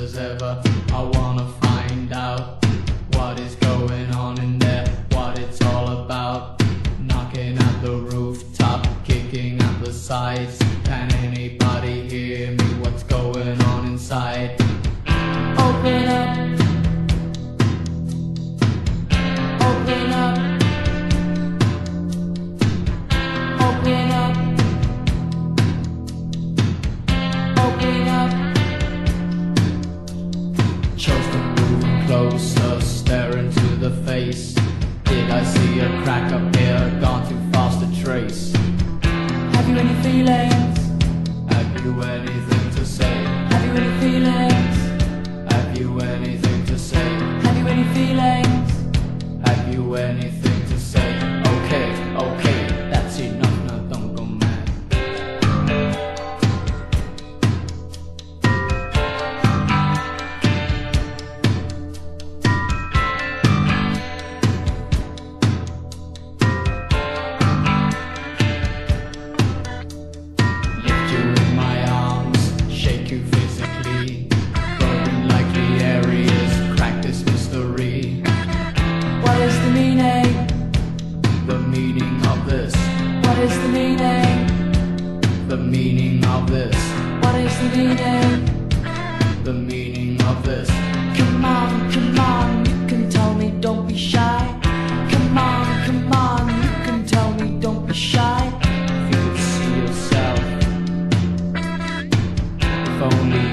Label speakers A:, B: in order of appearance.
A: as ever. I wanna find out what is going on in there, what it's all about. Knocking at the rooftop, kicking at the sides. Can anybody hear me? What's going on inside? Open up. Open up. Open up. Open up. Chose to move closer, stare into the face. Did I see a crack up here? Gone too fast to trace. Have you any feelings? Have you anything to say? Have you any feelings? Have you anything to say? Have you any feelings? Have you anything to say? Okay, okay, that's enough, now don't go mad. Lift you in my arms, shake you physically, probing likely areas, crack this mystery. What is the meaning? The meaning of this. What is the meaning? The meaning of this. What is the meaning? The meaning of this. Come on, you can tell me, don't be shy. Come on, you can tell me, don't be shy. If you could see yourself, if only